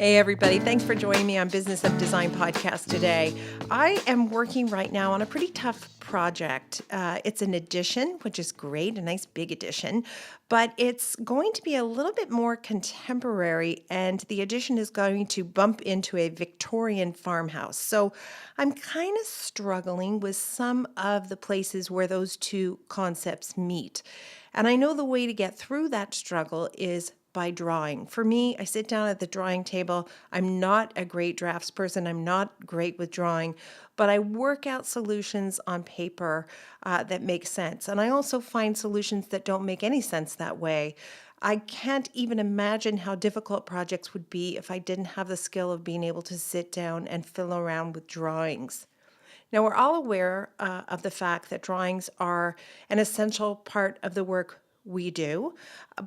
Hey, everybody. Thanks for joining me on Business of Design podcast today. I am working right now on a pretty tough project. It's an addition, which is great, a nice big addition, but it's going to be a little bit more contemporary, and the addition is going to bump into a Victorian farmhouse. So I'm kind of struggling with some of the places where those two concepts meet. And I know the way to get through that struggle is by drawing. For me, I sit down at the drawing table. I'm not a great draftsperson. I'm not great with drawing, but I work out solutions on paper that make sense. And I also find solutions that don't make any sense that way. I can't even imagine how difficult projects would be if I didn't have the skill of being able to sit down and fiddle around with drawings. Now, we're all aware of the fact that drawings are an essential part of the work we do,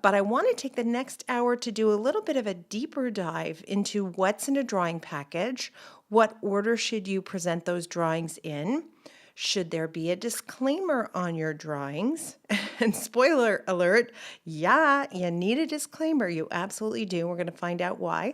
but I want to take the next hour to do a little bit of a deeper dive into what's in a drawing package, what order should you present those drawings in, should there be a disclaimer on your drawings? And spoiler alert, yeah, you need a disclaimer. You absolutely do. We're going to find out why.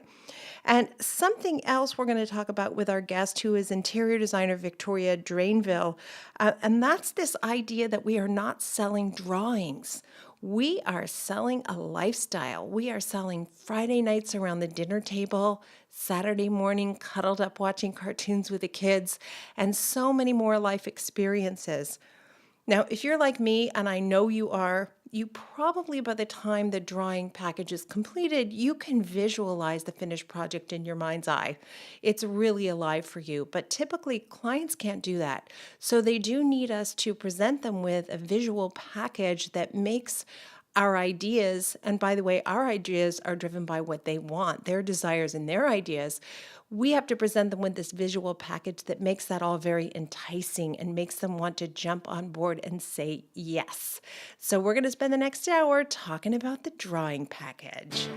And something else we're going to talk about with our guest, who is interior designer Victoria Drainville, and that's this idea that we are not selling drawings. We are selling a lifestyle. We are selling Friday nights around the dinner table, Saturday morning cuddled up watching cartoons with the kids, and so many more life experiences. Now, if you're like me, and I know you are, you probably by the time the drawing package is completed, you can visualize the finished project in your mind's eye. It's really alive for you, but typically clients can't do that. So they do need us to present them with a visual package that makes our ideas, and by the way, our ideas are driven by what they want, their desires and their ideas. We have to present them with this visual package that makes that all very enticing and makes them want to jump on board and say yes. So we're going to spend the next hour talking about the drawing package.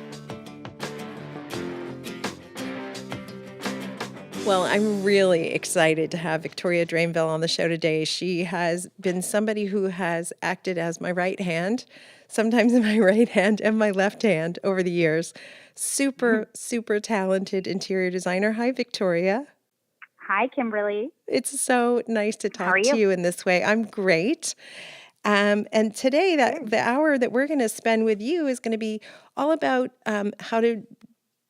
Well, I'm really excited to have Victoria Drainville on the show today. She has been somebody who has acted as my right hand, sometimes my right hand and my left hand over the years. Super, super talented interior designer. Hi, Victoria. Hi, Kimberly. It's so nice to How are talk to you? you in this way. I'm great. And today, Good. the hour that we're going to spend with you is going to be all about how to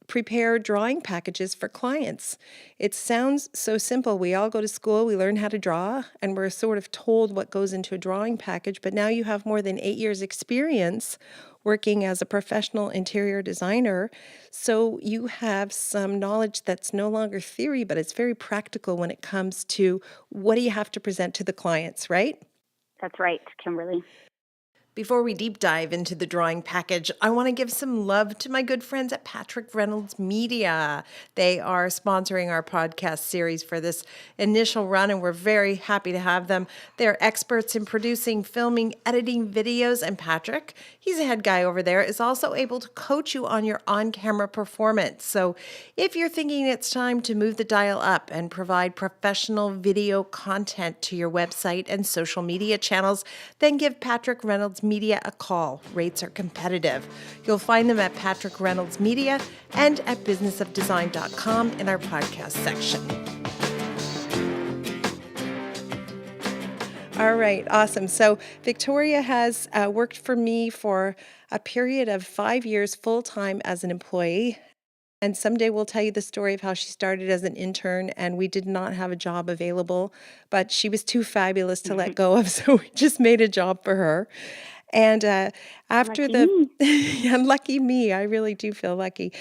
prepare drawing packages for clients. It sounds so simple. We all go to school, we learn how to draw, and we're sort of told what goes into a drawing package. But now you have more than 8 years experience working as a professional interior designer. So you have some knowledge that's no longer theory, but it's very practical when it comes to what do you have to present to the clients, right? That's right, Kimberly. Before we deep dive into the drawing package, I want to give some love to my good friends at Patrick Reynolds Media. They are sponsoring our podcast series for this initial run, and we're very happy to have them. They're experts in producing, filming, editing videos, and Patrick, he's a head guy over there, is also able to coach you on your on-camera performance. So if you're thinking it's time to move the dial up and provide professional video content to your website and social media channels, then give Patrick Reynolds Media a call. Rates are competitive. You'll find them at Patrick Reynolds Media and at businessofdesign.com in our podcast section. All right, awesome. So Victoria has worked for me for a period of 5 years full-time as an employee. And someday we'll tell you the story of how she started as an intern and we did not have a job available, but she was too fabulous to let go of, so we just made a job for her. And after Lucky the, me. yeah, lucky me, I really do feel lucky.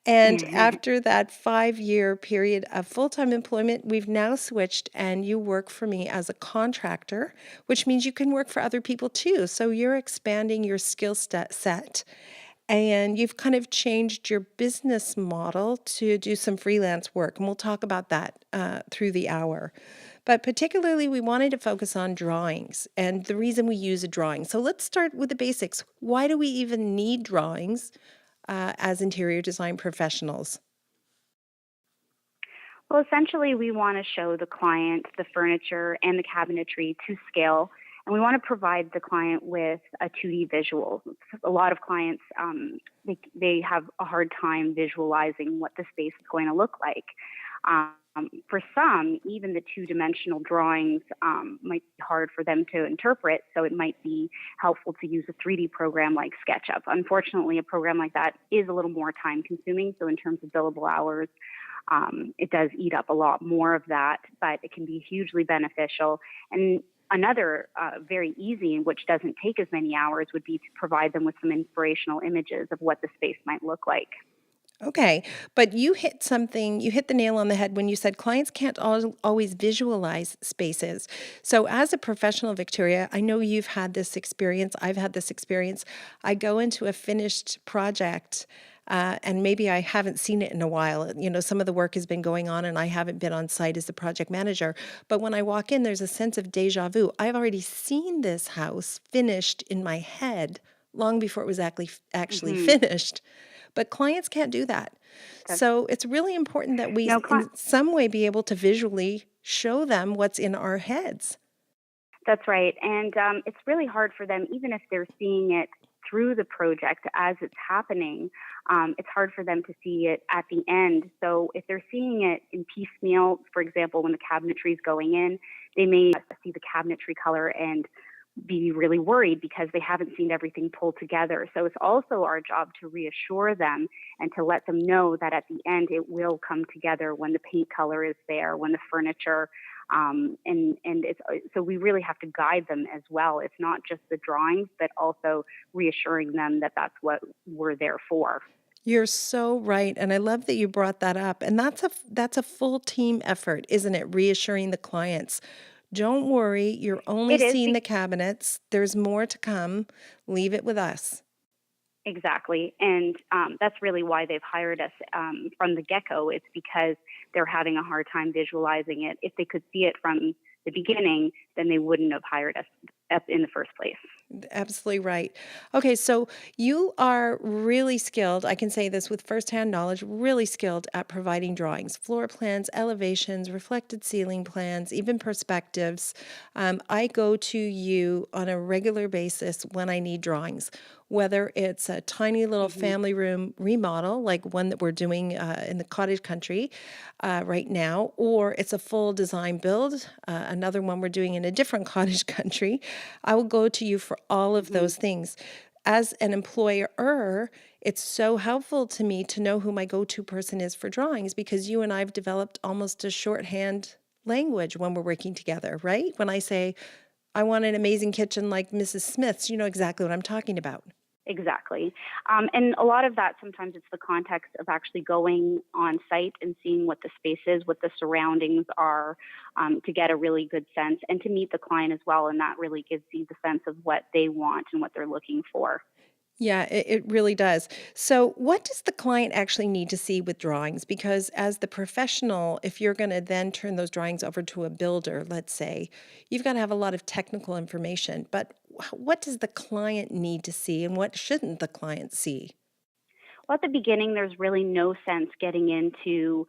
And after that 5-year period of full-time employment, we've now switched and you work for me as a contractor, which means you can work for other people too. So you're expanding your skill set. And you've kind of changed your business model to do some freelance work. And we'll talk about that through the hour. But particularly, we wanted to focus on drawings and the reason we use a drawing. So let's start with the basics. Why do we even need drawings as interior design professionals? Well, essentially, we want to show the client the furniture and the cabinetry to scale And we want to provide the client with a 2D visual. A lot of clients, they have a hard time visualizing what the space is going to look like. For some, even the two-dimensional drawings might be hard for them to interpret, so it might be helpful to use a 3D program like SketchUp. Unfortunately, a program like that is a little more time-consuming, so in terms of billable hours, it does eat up a lot more of that, but it can be hugely beneficial. And another very easy, which doesn't take as many hours, would be to provide them with some inspirational images of what the space might look like. Okay, but you hit something, you hit the nail on the head when you said clients can't always visualize spaces. So, as a professional, Victoria, I know you've had this experience. I've had this experience. I go into a finished project. And maybe I haven't seen it in a while. You know, some of the work has been going on and I haven't been on site as the project manager. But when I walk in, there's a sense of deja vu. I've already seen this house finished in my head long before it was actually Mm-hmm. finished. But clients can't do that. So it's really important that we, No, in some way, be able to visually show them what's in our heads. that's right. And it's really hard for them, even if they're seeing it through the project as it's happening. It's hard for them to see it at the end. So if they're seeing it in piecemeal, for example, when the cabinetry is going in, they may see the cabinetry color and be really worried because they haven't seen everything pulled together. So it's also our job to reassure them and to let them know that at the end it will come together when the paint color is there, when the furniture, and it's so we really have to guide them as well. It's not just the drawings, but also reassuring them that that's what we're there for. You're so right, and I love that you brought that up. And that's a full team effort, isn't it? Reassuring the clients. Don't worry, you're only It is seeing the cabinets. There's more to come. Leave it with us. exactly, and that's really why they've hired us from the get-go. It's because they're having a hard time visualizing it. If they could see it from the beginning, then they wouldn't have hired us up in the first place. Absolutely right. Okay, so you are really skilled. I can say this with firsthand knowledge, really skilled at providing drawings, floor plans, elevations, reflected ceiling plans, even perspectives. I go to you on a regular basis when I need drawings, whether it's a tiny little Hmm. family room remodel, like one that we're doing in the cottage country right now, or it's a full design build, another one we're doing in a different cottage country. I will go to you for all of Hmm. those things. As an employer, it's so helpful to me to know who my go-to person is for drawings because you and I have developed almost a shorthand language when we're working together, right? When I say, I want an amazing kitchen like Mrs. Smith's, you know exactly what I'm talking about. Exactly. And a lot of that, sometimes it's the context of actually going on site and seeing what the space is, what the surroundings are, to get a really good sense and to meet the client as well. And that really gives you the sense of what they want and what they're looking for. Yeah, it really does. So, what does the client actually need to see with drawings? Because as the professional, if you're going to then turn those drawings over to a builder, let's say, you've got to have a lot of technical information. But what does the client need to see and what shouldn't the client see? Well, at the beginning, there's really no sense getting into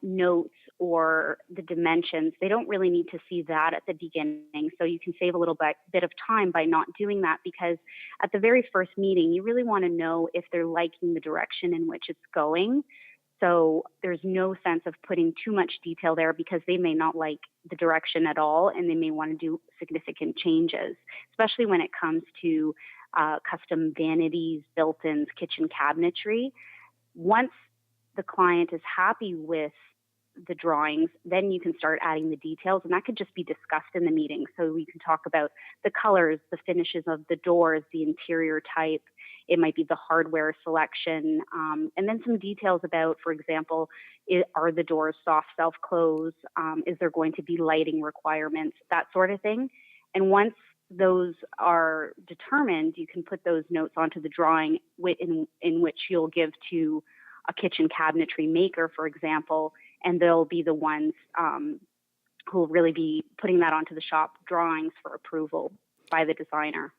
notes or the dimensions. They don't really need to see that at the beginning. So you can save a little bit of time by not doing that because at the very first meeting, you really want to know if they're liking the direction in which it's going. So there's no sense of putting too much detail there because they may not like the direction at all and they may want to do significant changes, especially when it comes to custom vanities, built-ins, kitchen cabinetry. Once the client is happy with the drawings, then you can start adding the details, and that could just be discussed in the meeting. So we can talk about the colors, the finishes of the doors, the interior type. It might be the hardware selection, and then some details about, for example, are the doors soft self-close? Is there going to be lighting requirements? That sort of thing. And once those are determined, you can put those notes onto the drawing in which you'll give to a kitchen cabinetry maker, for example, and they'll be the ones who will really be putting that onto the shop drawings for approval by the designer.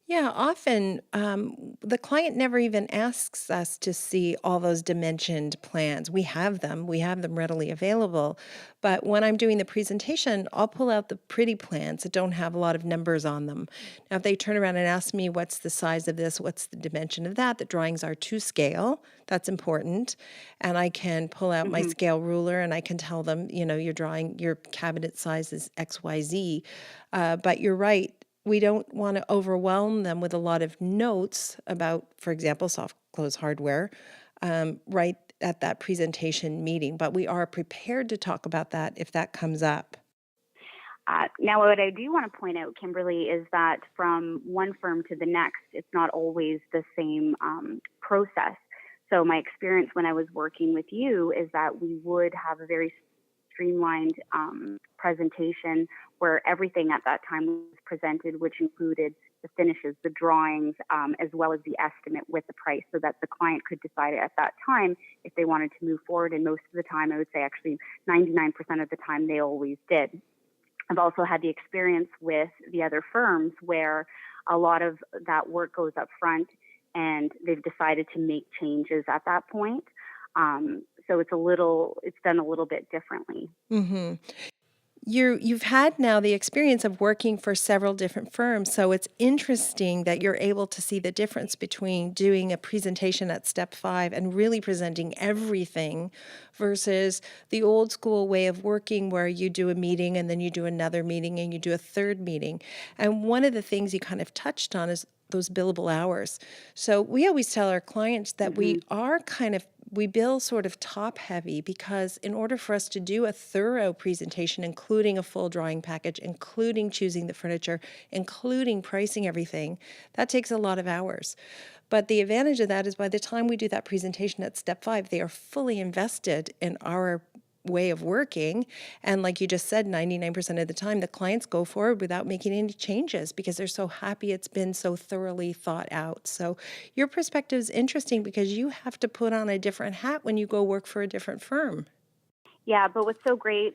Yeah, often the client never even asks us to see all those dimensioned plans. We have them readily available. But when I'm doing the presentation, I'll pull out the pretty plans that don't have a lot of numbers on them. Now, if they turn around and ask me what's the size of this, what's the dimension of that, the drawings are to scale. That's important. And I can pull out my Hmm. scale ruler and I can tell them, your drawing, your cabinet size is XYZ. But you're right, we don't want to overwhelm them with a lot of notes about, for example, soft close hardware, right at that presentation meeting. But we are prepared to talk about that if that comes up. Now, what I do want to point out, Kimberly, is that from one firm to the next, it's not always the same process. So, my experience when I was working with you is that we would have a very streamlined presentation where everything at that time was presented, which included the finishes, the drawings, as well as the estimate with the price, so that the client could decide at that time if they wanted to move forward. And most of the time, I would say actually 99% of the time, they always did. I've also had the experience with the other firms where a lot of that work goes up front and they've decided to make changes at that point. So it's done a little bit differently. Hmm. You've had now the experience of working for several different firms, so it's interesting that you're able to see the difference between doing a presentation at step 5 and really presenting everything versus the old school way of working where you do a meeting and then you do another meeting and you do a third meeting. And one of the things you kind of touched on is those billable hours. So we always tell our clients that Hmm. we bill sort of top heavy because in order for us to do a thorough presentation, including a full drawing package, including choosing the furniture, including pricing everything, that takes a lot of hours. But the advantage of that is by the time we do that presentation at step 5, they are fully invested in our way of working. And like you just said, 99% of the time, the clients go forward without making any changes because they're so happy it's been so thoroughly thought out. So your perspective is interesting because you have to put on a different hat when you go work for a different firm. Yeah, but what's so great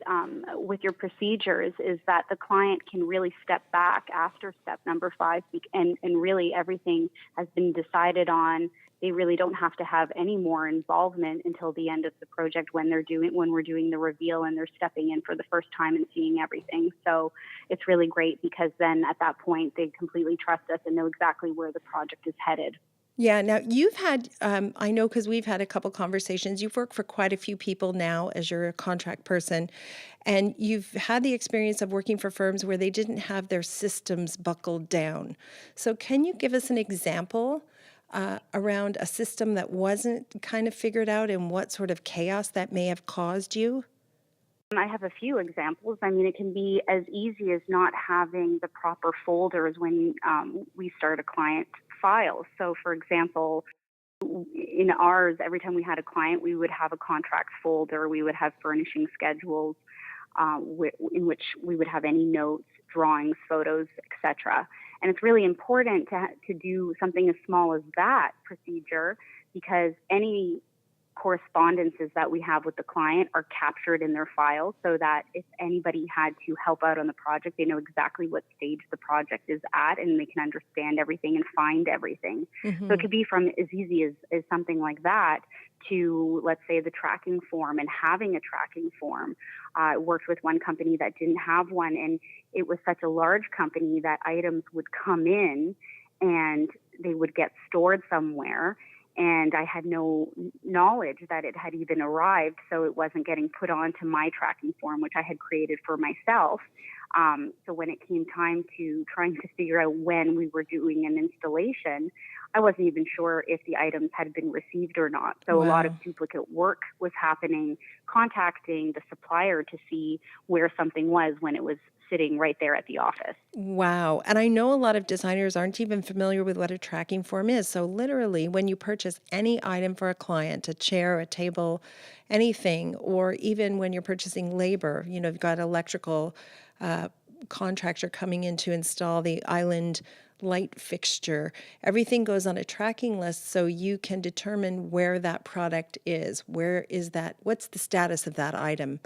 with your procedures is that the client can really step back after step number 5, and really everything has been decided on. They really don't have to have any more involvement until the end of the project when we're doing the reveal and they're stepping in for the first time and seeing everything. So it's really great because then at that point they completely trust us and know exactly where the project is headed. Yeah, now you've had, I know because we've had a couple conversations, you've worked for quite a few people now as you're a contract person, and you've had the experience of working for firms where they didn't have their systems buckled down. So, can you give us an example around a system that wasn't kind of figured out and what sort of chaos that may have caused you? I have a few examples. I mean, it can be as easy as not having the proper folders when we start a client file. So, for example, in ours, every time we had a client, we would have a contract folder, we would have furnishing schedules in which we would have any notes, drawings, photos, etc. And it's really important to do something as small as that procedure because any correspondences that we have with the client are captured in their files so that if anybody had to help out on the project, they know exactly what stage the project is at and they can understand everything and find everything. So it Hmm. could be from as easy as something like that to, let's say, the tracking form and having a tracking form. I worked with one company that didn't have one, and it was such a large company that items would come in and they would get stored somewhere and I had no knowledge that it had even arrived, so it wasn't getting put onto my tracking form, which I had created for myself. So when it came time to trying to figure out when we were doing an installation, I wasn't even sure if the items had been received or not. So a lot of Wow. duplicate work was happening, contacting the supplier to see where something was when it was sitting right there at the office. Wow. And I know a lot of designers aren't even familiar with what a tracking form is. So, literally, when you purchase any item for a client, a chair, a table, anything, or even when you're purchasing labor, you've got electrical uh, contractor coming in to install the island light fixture. Everything goes on a tracking list so you can determine where that product is. Where is that? What's the status of that item?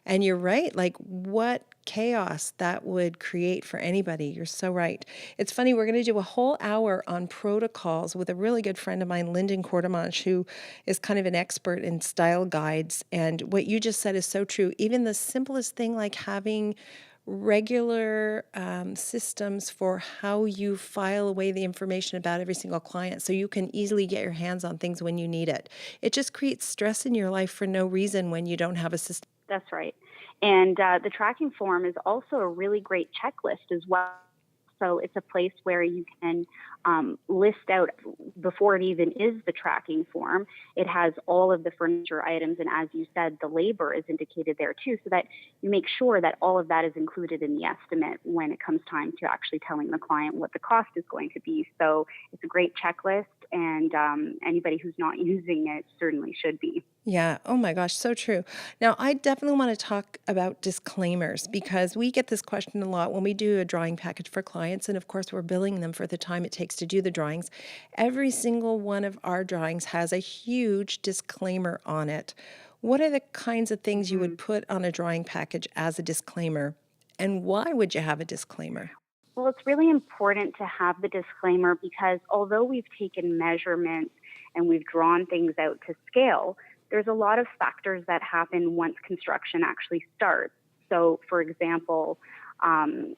And you're right, like what chaos that would create for anybody. You're so right. It's funny, we're going to do a whole hour on protocols with a really good friend of mine, Lyndon Cordemanche, who is kind of an expert in style guides. And what you just said is so true. Even the simplest thing like having regular systems for how you file away the information about every single client so you can easily get your hands on things when you need it. It just creates stress in your life for no reason when you don't have a system. That's right. And the tracking form is also a really great checklist as well. So it's a place where you can list out before it even is the tracking form. It has all of the furniture items. And as you said, the labor is indicated there too, so that you make sure that all of that is included in the estimate when it comes time to actually telling the client what the cost is going to be. So it's a great checklist, and anybody who's not using it certainly should be. Yeah. Oh my gosh. So true. Now, I definitely want to talk about disclaimers because we get this question a lot when we do a drawing package for clients. And of course, we're billing them for the time it takes to do the drawings. Every single one of our drawings has a huge disclaimer on it. What are the kinds of things you Mhm. would put on a drawing package as a disclaimer? And why would you have a disclaimer? Well, it's really important to have the disclaimer because although we've taken measurements and we've drawn things out to scale, there's a lot of factors that happen once construction actually starts. So, for example, um,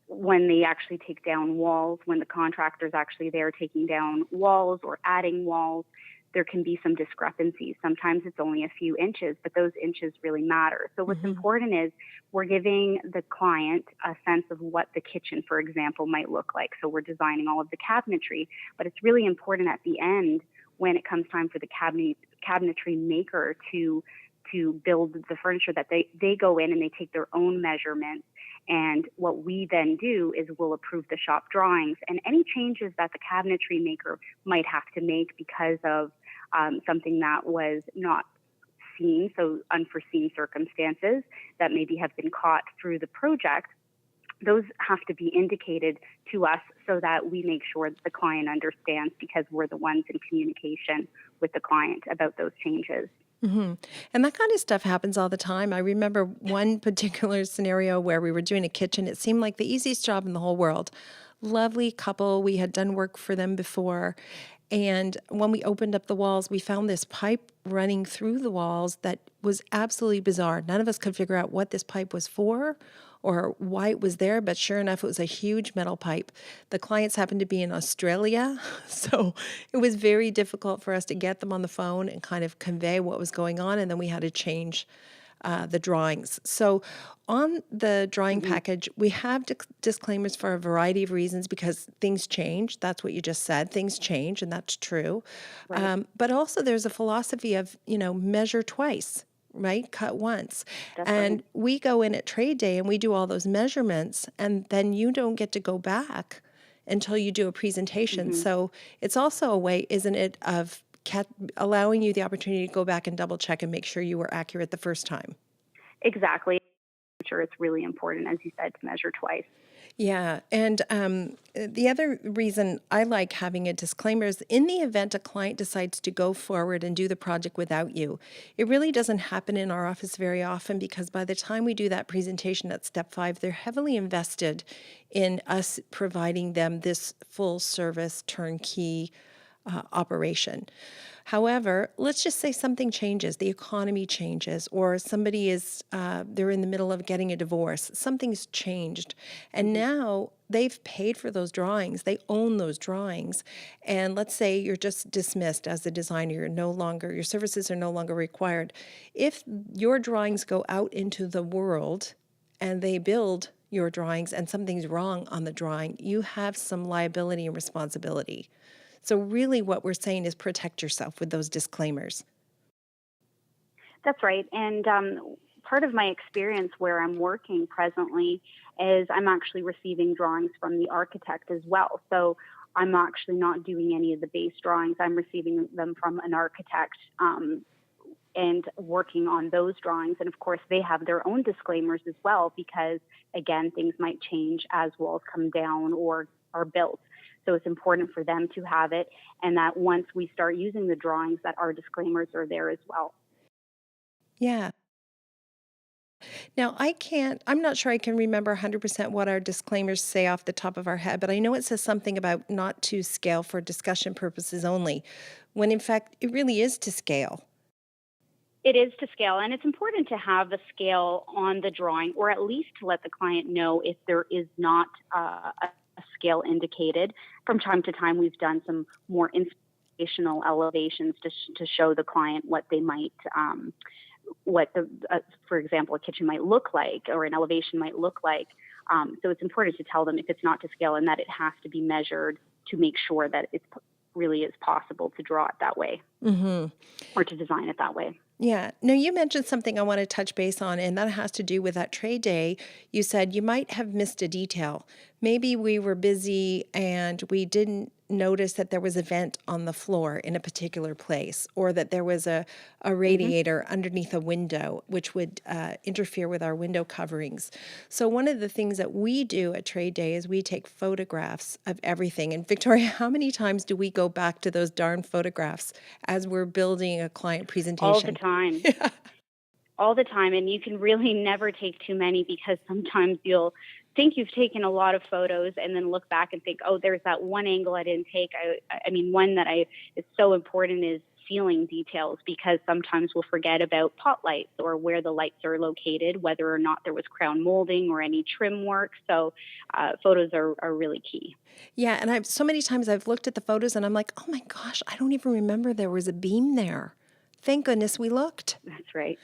when they actually take down walls, when the contractor's actually there taking down walls or adding walls, there can be some discrepancies. Sometimes it's only a few inches, but those inches really matter. So what's Hmm. important is we're giving the client a sense of what the kitchen, for example, might look like. So we're designing all of the cabinetry, but it's really important at the end when it comes time for the cabinetry maker to build the furniture that they go in and they take their own measurements. And what we then do is we'll approve the shop drawings and any changes that the cabinetry maker might have to make because of something that was not seen, so unforeseen circumstances that maybe have been caught through the project. Those have to be indicated to us so that we make sure that the client understands because we're the ones in communication with the client about those changes. Hmm. And that kind of stuff happens all the time. I remember one particular scenario where we were doing a kitchen. It seemed like the easiest job in the whole world. Lovely couple. We had done work for them before. And when we opened up the walls, we found this pipe running through the walls that was absolutely bizarre. None of us could figure out what this pipe was for or why it was there, but sure enough, it was a huge metal pipe. The clients happened to be in Australia, so it was very difficult for us to get them on the phone and kind of convey what was going on, and then we had to change the drawings. So on the drawing Hmm. package, we have disclaimers for a variety of reasons because things change. That's what you just said. Things change, and that's true. Right. But also there's a philosophy of, measure twice, right? Cut once. That's right. And we go in at trade day and we do all those measurements, and then you don't get to go back until you do a presentation. Hmm. So it's also a way, isn't it, of allowing you the opportunity to go back and double check and make sure you were accurate the first time. Exactly. I'm sure it's really important, as you said, to measure twice. Yeah. And the other reason I like having a disclaimer is in the event a client decides to go forward and do the project without you, it really doesn't happen in our office very often because by the time we do that presentation at step 5, they're heavily invested in us providing them this full service turnkey operation. However, let's just say something changes, the economy changes, or somebody they're in the middle of getting a divorce, something's changed. And Hmm. now they've paid for those drawings, they own those drawings. And let's say you're just dismissed as a designer, your services are no longer required. If your drawings go out into the world and they build your drawings and something's wrong on the drawing, you have some liability and responsibility. So, really, what we're saying is protect yourself with those disclaimers. That's right. And part of my experience where I'm working presently is I'm actually receiving drawings from the architect as well. So I'm actually not doing any of the base drawings. I'm receiving them from an architect and working on those drawings. And of course, they have their own disclaimers as well, because again, things might change as walls come down or are built. So it's important for them to have it, and that once we start using the drawings, that our disclaimers are there as well. Yeah. Now, I'm not sure I can remember 100% what our disclaimers say off the top of our head, but I know it says something about not to scale for discussion purposes only, when in fact it really is to scale. It is to scale, and it's important to have the scale on the drawing, or at least to let the client know if there is not a scale indicated. From time to time, we've done some more inspirational elevations to show the client what they might, what the, for example, a kitchen might look like, or an elevation might look like. So it's important to tell them if it's not to scale and that it has to be measured to make sure that it really is possible to draw it that way Mm-hmm. or to design it that way. Yeah. Now, you mentioned something I want to touch base on, and that has to do with that trade day. You said you might have missed a detail. Maybe we were busy and we didn't notice that there was a vent on the floor in a particular place, or that there was a Hmm. radiator underneath a window, which would interfere with our window coverings. So, one of the things that we do at trade day is we take photographs of everything. And, Victoria, how many times do we go back to those darn photographs as we're building a client All the presentation? time. All the time. And you can really never take too many, because sometimes you'll think you've taken a lot of photos and then look back and think, oh, there's that one angle I didn't take. I mean, one that is so important is ceiling details, because sometimes we'll forget about pot lights or where the lights are located, whether or not there was crown molding or any trim work. So photos are really key. Yeah, and I've so many times I've looked at the photos and I'm like, oh my gosh, I don't even remember there was a beam there. Thank goodness we looked. That's right.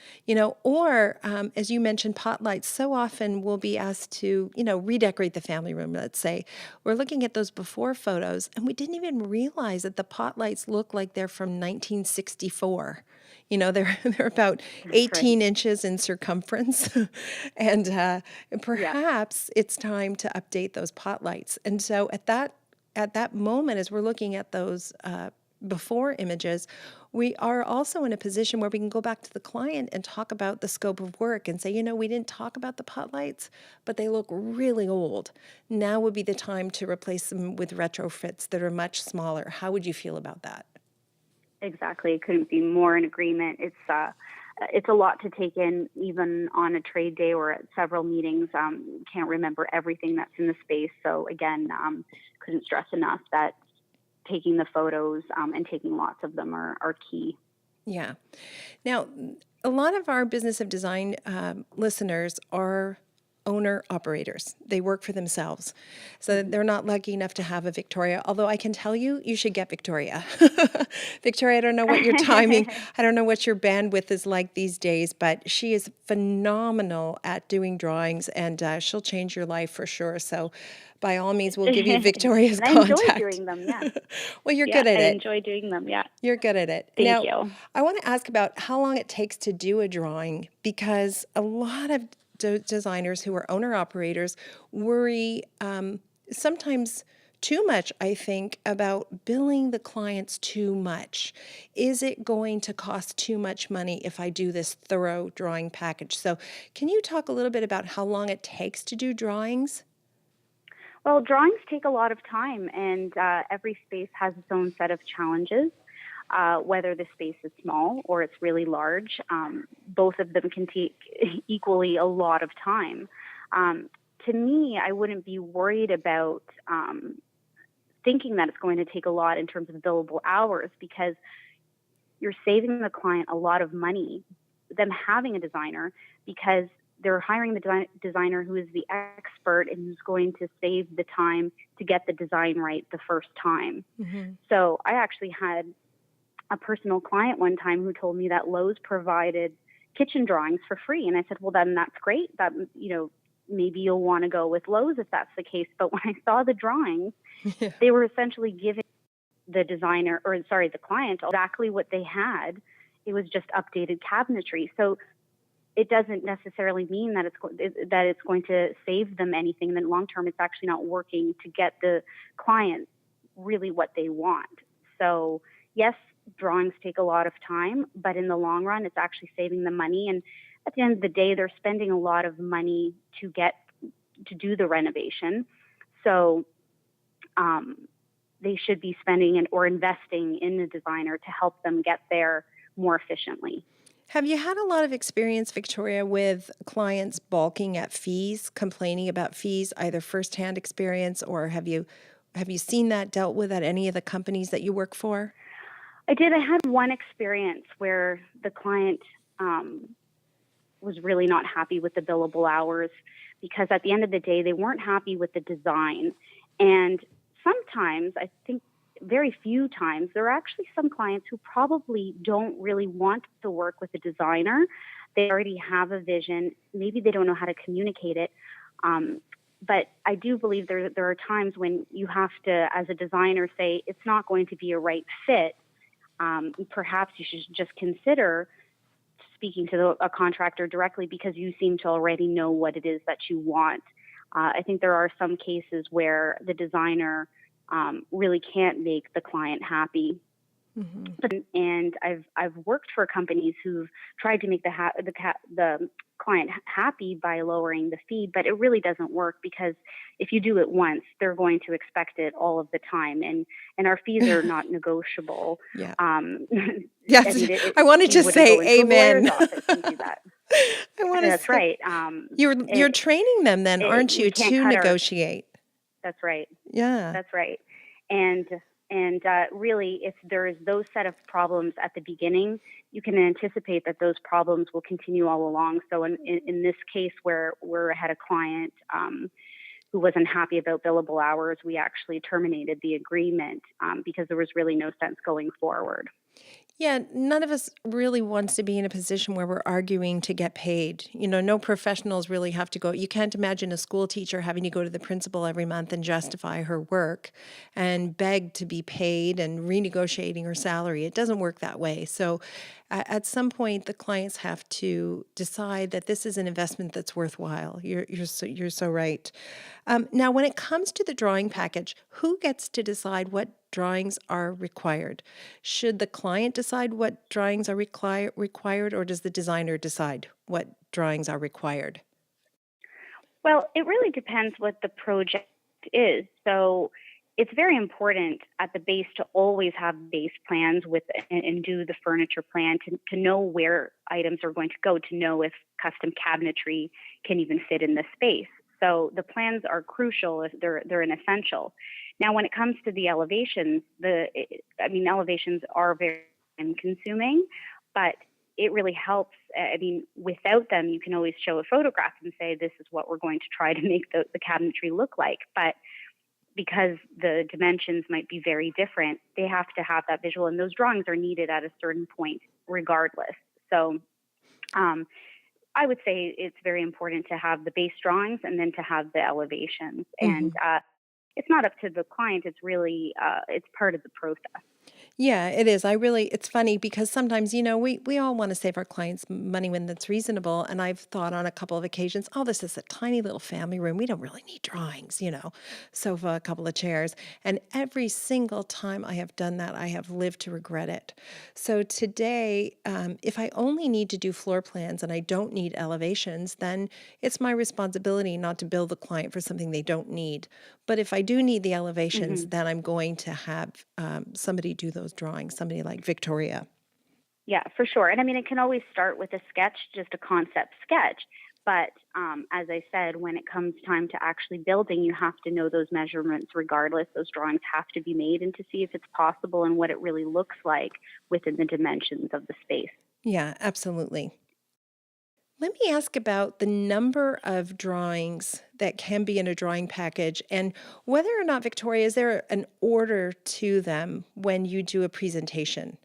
Or as you mentioned, pot lights. So often we'll be asked to, redecorate the family room, let's say. We're looking at those before photos, and we didn't even realize that the pot lights look like they're from 1964. They're about That's right. 18 inches in circumference, and Yeah. perhaps it's time to update those pot lights. And so at that moment, as we're looking at those before images, we are also in a position where we can go back to the client and talk about the scope of work and say, we didn't talk about the pot lights, but they look really old. Now would be the time to replace them with retrofits that are much smaller. How would you feel about that? Exactly. Couldn't be more in agreement. It's a lot to take in, even on a trade day or at several meetings. Can't remember everything that's in the space. So again, couldn't stress enough that taking the photos and taking lots of them are key. Yeah. Now, a lot of our Business of Design listeners are owner operators. They work for themselves. So Hmm. they're not lucky enough to have a Victoria, although I can tell you, you should get Victoria. Victoria, I don't know what your timing, I don't know what your bandwidth is like these days, but she is phenomenal at doing drawings, and she'll change your life for sure. So by all means, we'll give you Victoria's And I enjoy contact. doing them. Yes. Well, you're Yeah, good at I it. enjoy doing them. Yeah. You're good at it. Thank Now, you. I want to ask about how long it takes to do a drawing, because a lot of designers who are owner operators worry sometimes too much, I think, about billing the clients too much. Is it going to cost too much money if I do this thorough drawing package? So, can you talk a little bit about how long it takes to do drawings? Well, drawings take a lot of time, and every space has its own set of challenges. Whether the space is small or it's really large, both of them can take equally a lot of time. Um, to me, I wouldn't be worried about thinking that it's going to take a lot in terms of billable hours, because you're saving the client a lot of money, them having a designer, because they're hiring the designer who is the expert and who's going to save the time to get the design right the first time. Mm-hmm. So I actually had a personal client one time who told me that Lowe's provided kitchen drawings for free. And I said, well, then that's great. That, maybe you'll want to go with Lowe's if that's the case. But when I saw the drawings, Yeah. they were essentially giving the client exactly what they had. It was just updated cabinetry. So it doesn't necessarily mean that it's going to save them anything. Then long term, it's actually not working to get the client really what they want. So yes, drawings take a lot of time, but in the long run, it's actually saving them money. And at the end of the day, they're spending a lot of money to do the renovation. So um, they should be spending or investing in a designer to help them get there more efficiently. Have you had a lot of experience, Victoria, with clients balking at fees, complaining about fees, either firsthand experience or have you seen that dealt with at any of the companies that you work for? I did. I had one experience where the client um, was really not happy with the billable hours because at the end of the day, they weren't happy with the design. And sometimes, I think very few times, there are actually some clients who probably don't really want to work with a designer. They already have a vision. Maybe they don't know how to communicate it. Um, but I do believe there are times when you have to, as a designer, say it's not going to be a right fit. Perhaps you should just consider speaking to a contractor directly because you seem to already know what it is that you want. I think there are some cases where the designer really can't make the client happy. Hmm. And I've worked for companies who've tried to make the client happy by lowering the fee, but it really doesn't work because if you do it once, they're going to expect it all of the time, and our fees are not negotiable. Yeah. Um, I Yes. mean, I want to you just wouldn't say go into a lawyer's amen. office and do that. I want to That's say right. you're training them then, aren't We you, can't to cut our. negotiate? That's right. Yeah. That's right. And really, if there's those set of problems at the beginning, you can anticipate that those problems will continue all along. So in this case, where I had a client who wasn't happy about billable hours, we actually terminated the agreement because there was really no sense going forward. Yeah, none of us really wants to be in a position where we're arguing to get paid. No professionals really have to go. You can't imagine a school teacher having to go to the principal every month and justify her work and beg to be paid and renegotiating her salary. It doesn't work that way. So at some point, the clients have to decide that this is an investment that's worthwhile. You're so right. Now, when it comes to the drawing package, who gets to decide what drawings are required? Should the client decide what drawings are required, or does the designer decide what drawings are required? Well, it really depends what the project is. So it's very important at the base to always have base plans with and do the furniture plan to know where items are going to go, to know if custom cabinetry can even fit in the space. So the plans are crucial, if they're an essential. Now, when it comes to the elevations, elevations are very time consuming, but it really helps. I mean, without them, you can always show a photograph and say, this is what we're going to try to make the cabinetry look like. But because the dimensions might be very different, they have to have that visual, and those drawings are needed at a certain point regardless. So um, I would say it's very important to have the base drawings and then to have the elevations. And Hmm. it's not up to the client. It's really, it's part of the process. Yeah, it is. It's funny because sometimes, we all want to save our clients money when that's reasonable. And I've thought on a couple of occasions, oh, this is a tiny little family room. We don't really need drawings, sofa, a couple of chairs. And every single time I have done that, I have lived to regret it. So today, if I only need to do floor plans and I don't need elevations, then it's my responsibility not to bill the client for something they don't need. But if I do need the elevations, Hmm. then I'm going to have somebody do those drawings, somebody like Victoria. Yeah, for sure. And I mean, it can always start with a sketch, just a concept sketch. But as I said, when it comes time to actually building, you have to know those measurements regardless. Those drawings have to be made and to see if it's possible and what it really looks like within the dimensions of the space. Yeah, absolutely. Let me ask about the number of drawings that can be in a drawing package and whether or not, Victoria, is there an order to them when you do a presentation?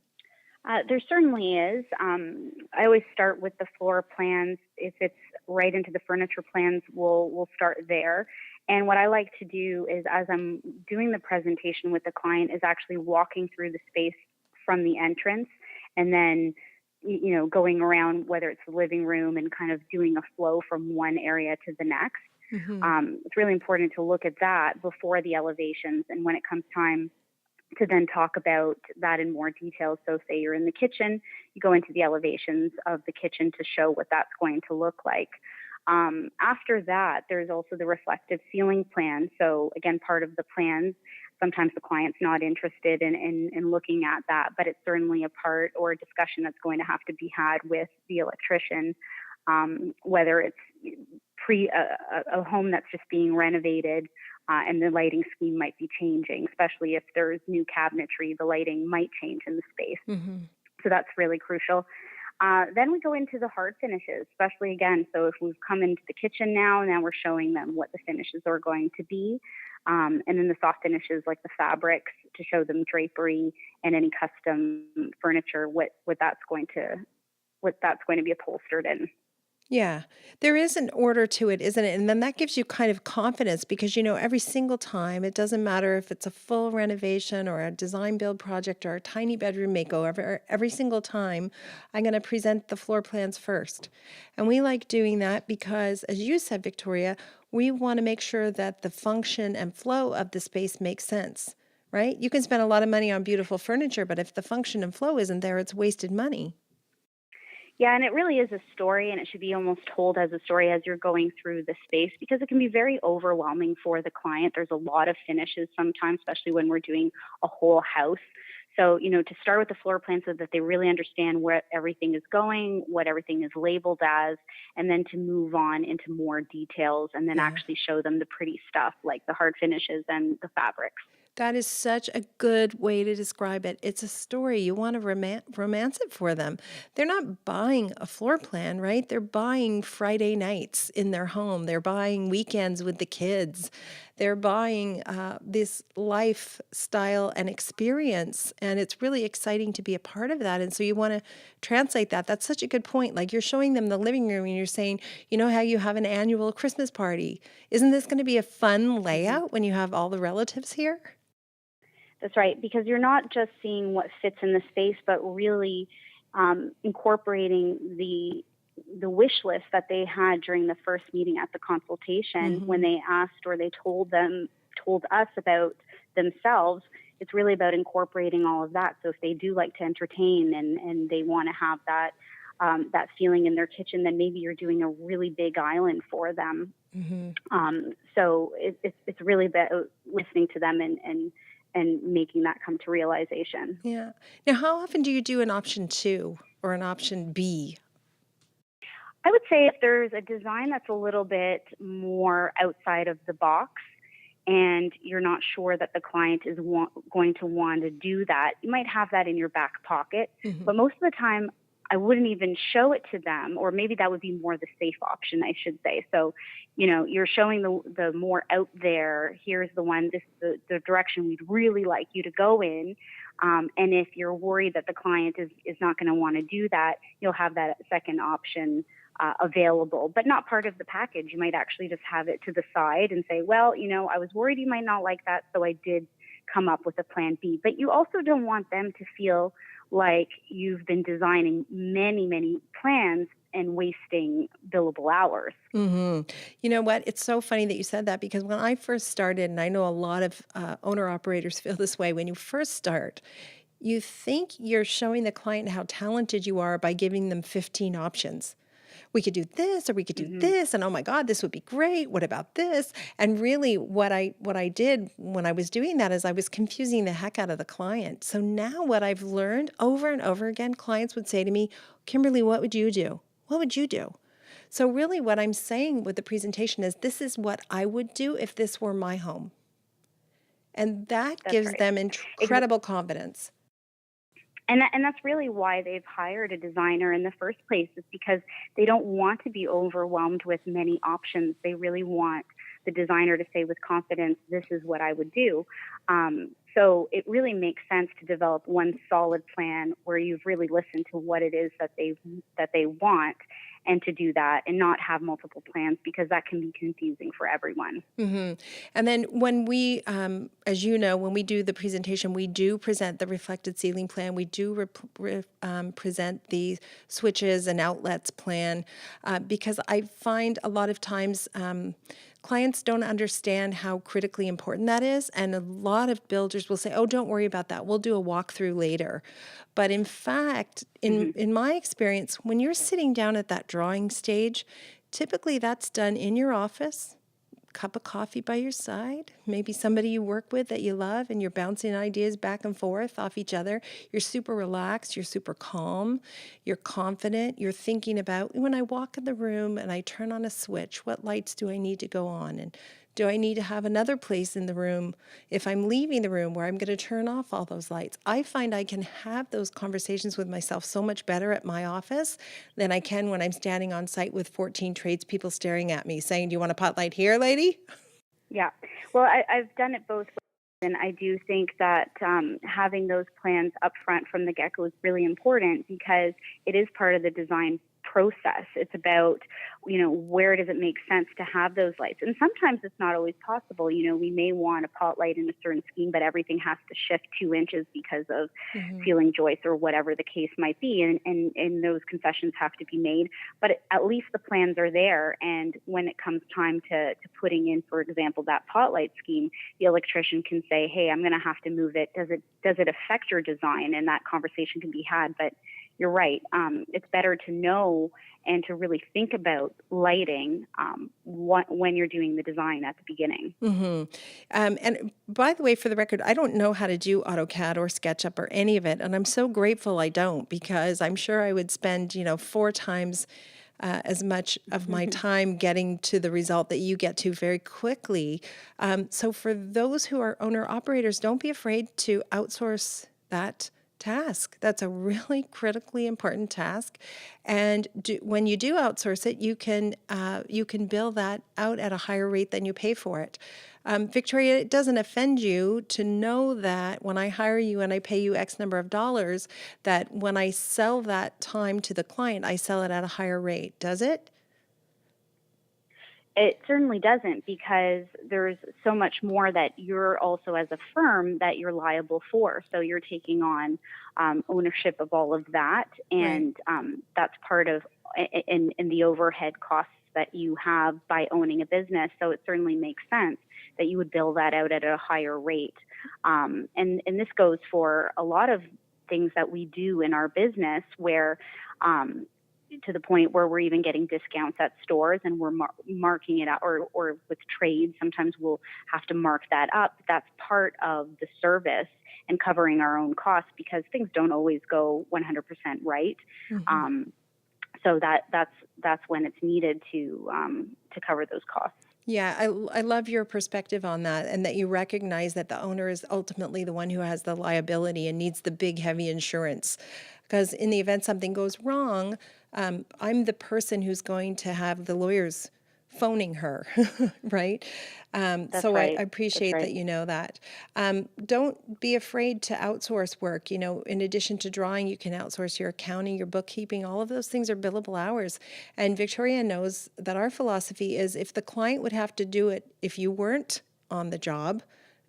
There certainly is. I always start with the floor plans. If it's right into the furniture plans, we'll start there. And what I like to do is, as I'm doing the presentation with the client, is actually walking through the space from the entrance, and then going around, whether it's the living room, and kind of doing a flow from one area to the next. Hmm. It's really important to look at that before the elevations, and when it comes time to then talk about that in more detail. So say you're in the kitchen, you go into the elevations of the kitchen to show what that's going to look like. After that, there's also the reflective ceiling plan. So again, part of the plans sometimes the client's not interested in looking at that, but it's certainly a part or a discussion that's going to have to be had with the electrician, whether it's a home that's just being renovated, and the lighting scheme might be changing, especially if there's new cabinetry, the lighting might change in the space. Mm-hmm. So that's really crucial. Then we go into the hard finishes, especially again. So if we've come into the kitchen now we're showing them what the finishes are going to be. And then the soft finishes like the fabrics to show them drapery and any custom furniture, what that's going to be upholstered in. Yeah, there is an order to it, isn't it? And then that gives you kind of confidence because, every single time, it doesn't matter if it's a full renovation or a design build project or a tiny bedroom makeover, every single time, I'm going to present the floor plans first. And we like doing that because, as you said, Victoria, we want to make sure that the function and flow of the space makes sense, right? You can spend a lot of money on beautiful furniture, but if the function and flow isn't there, it's wasted money. Yeah, and it really is a story, and it should be almost told as a story as you're going through the space because it can be very overwhelming for the client. There's a lot of finishes sometimes, especially when we're doing a whole house. So, to start with the floor plan so that they really understand where everything is going, what everything is labeled as, and then to move on into more details and then Yeah. actually show them the pretty stuff like the hard finishes and the fabrics. That is such a good way to describe it. It's a story. You want to romance it for them. They're not buying a floor plan, right? They're buying Friday nights in their home. They're buying weekends with the kids. They're buying this lifestyle and experience. And it's really exciting to be a part of that. And so you want to translate that. That's such a good point. Like you're showing them the living room and you're saying, you know how you have an annual Christmas party? Isn't this going to be a fun layout when you have all the relatives here? That's right, because you're not just seeing what fits in the space, but really incorporating the wish list that they had during the first meeting at the consultation when they asked or they told us about themselves. It's really about incorporating all of that. So if they do like to entertain and they want to have that feeling in their kitchen, then maybe you're doing a really big island for them. So it's really about listening to them and making that come to realization. Yeah. Now, how often do you do an option 2 or an option B? I would say if there's a design that's a little bit more outside of the box and you're not sure that the client is going to want to do that, you might have that in your back pocket. But most of the time, I wouldn't even show it to them, or maybe that would be more the safe option, I should say. So, you're showing the more out there, here's the one, this is the direction we'd really like you to go in. And if you're worried that the client is not going to want to do that, you'll have that second option available, but not part of the package. You might actually just have it to the side and say, well, I was worried you might not like that, so I did come up with a plan B. But you also don't want them to feel like you've been designing many, many plans and wasting billable hours. You know what? It's so funny that you said that because when I first started, and I know a lot of owner operators feel this way, when you first start, you think you're showing the client how talented you are by giving them 15 options. We could do this or we could do this, and oh my God, this would be great. What about this? And really what I did when I was doing that is I was confusing the heck out of the client. So now what I've learned over and over again, clients would say to me, Kimberly, what would you do? What would you do? So really what I'm saying with the presentation is this is what I would do if this were my home. And that That's gives right. them incredible confidence. And that's really why they've hired a designer in the first place, is because they don't want to be overwhelmed with many options. They really want the designer to say with confidence, this is what I would do. So it really makes sense to develop one solid plan where you've really listened to what it is that they want, and to do that and not have multiple plans, because that can be confusing for everyone. And then when we, as you know, when we do the presentation, we do present the reflected ceiling plan. We do present the switches and outlets plan because I find a lot of times clients don't understand how critically important that is. And a lot of builders will say, oh, don't worry about that. We'll do a walkthrough later. But in fact, in my experience, when you're sitting down at that drawing stage, typically that's done in your office, cup of coffee by your side, maybe somebody you work with that you love, and you're bouncing ideas back and forth off each other. You're super relaxed, you're super calm, you're confident, you're thinking about, when I walk in the room and I turn on a switch, what lights do I need to go on? And do I need to have another place in the room if I'm leaving the room where I'm going to turn off all those lights? I find I can have those conversations with myself so much better at my office than I can when I'm standing on site with 14 tradespeople staring at me saying, "Do you want a pot light here, lady?" Yeah. Well, I've done it both ways. And I do think that having those plans up front from the get-go is really important because it is part of the design process. It's about, where does it make sense to have those lights? And sometimes it's not always possible. We may want a pot light in a certain scheme, but everything has to shift 2 inches because of ceiling joists or whatever the case might be. And those concessions have to be made. But at least the plans are there. And when it comes time to putting in, for example, that pot light scheme, the electrician can say, hey, I'm going to have to move it. Does it affect your design? And that conversation can be had. But you're right. It's better to know and to really think about lighting when you're doing the design at the beginning. And by the way, for the record, I don't know how to do AutoCAD or SketchUp or any of it. And I'm so grateful I don't, because I'm sure I would spend, 4 times as much of my time getting to the result that you get to very quickly. So for those who are owner operators, don't be afraid to outsource that task. That's a really critically important task. And when you do outsource it, you can bill that out at a higher rate than you pay for it. Victoria, it doesn't offend you to know that when I hire you and I pay you X number of dollars, that when I sell that time to the client, I sell it at a higher rate, does it? It certainly doesn't, because there's so much more that you're also, as a firm, that you're liable for. So you're taking on ownership of all of that, and that's part of in the overhead costs that you have by owning a business. So it certainly makes sense that you would bill that out at a higher rate. And this goes for a lot of things that we do in our business, where to the point where we're even getting discounts at stores, and we're marking it up, or with trades, sometimes we'll have to mark that up. That's part of the service and covering our own costs, because things don't always go 100% right. So that's when it's needed to cover those costs. Yeah, I love your perspective on that, and that you recognize that the owner is ultimately the one who has the liability and needs the big, heavy insurance. Because in the event something goes wrong, I'm the person who's going to have the lawyers phoning her, right? So Right. I appreciate that you know that. Don't be afraid to outsource work. In addition to drawing, you can outsource your accounting, your bookkeeping. All of those things are billable hours. And Victoria knows that our philosophy is, if the client would have to do it if you weren't on the job,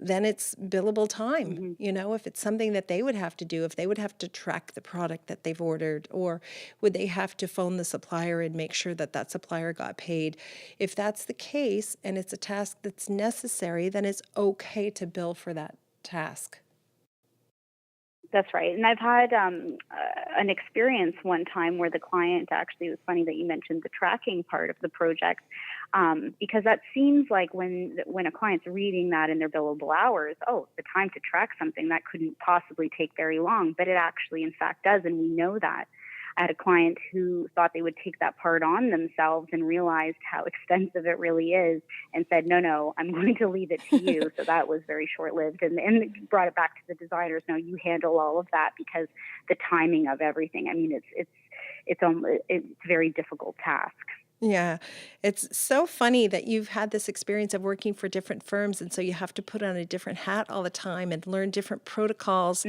then it's billable time. If it's something that they would have to do, if they would have to track the product that they've ordered, or would they have to phone the supplier and make sure that that supplier got paid. If that's the case and it's a task that's necessary, then it's okay to bill for that task. That's right. And I've had an experience one time where the client, actually, it was funny that you mentioned the tracking part of the project, because that seems like when a client's reading that in their billable hours, oh, the time to track something, that couldn't possibly take very long. But it actually, in fact, does. And we know that. I had a client who thought they would take that part on themselves and realized how expensive it really is, and said, no, I'm going to leave it to you. So that was very short-lived, and brought it back to the designers. No, you handle all of that, because the timing of everything, I mean, it's a very difficult task. Yeah, it's so funny that you've had this experience of working for different firms, and so you have to put on a different hat all the time and learn different protocols.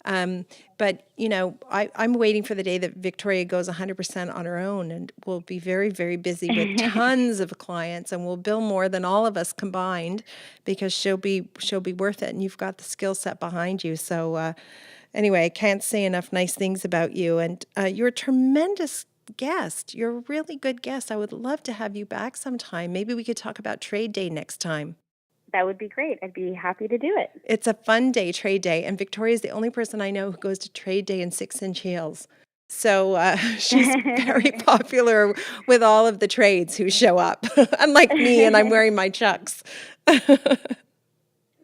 But I'm waiting for the day that Victoria goes 100% on her own, and will be very, very busy with tons of clients, and will bill more than all of us combined, because she'll be worth it, and you've got the skill set behind you. So anyway, I can't say enough nice things about you, and you're a tremendous guest. You're a really good guest. I would love to have you back sometime. Maybe we could talk about trade day next time. That would be great. I'd be happy to do it. It's a fun day, trade day. And Victoria is the only person I know who goes to trade day in 6-inch heels. So she's very popular with all of the trades who show up, unlike me, and I'm wearing my Chucks.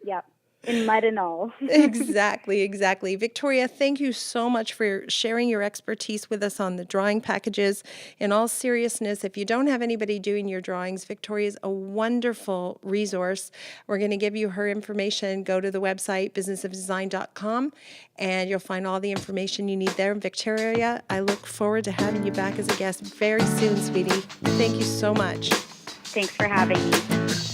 Yep, in mud and all. Exactly, exactly. Victoria, thank you so much for sharing your expertise with us on the drawing packages. In all seriousness, if you don't have anybody doing your drawings, Victoria is a wonderful resource. We're going to give you her information. Go to the website, businessofdesign.com, and you'll find all the information you need there. Victoria, I look forward to having you back as a guest very soon, sweetie. Thank you so much. Thanks for having me.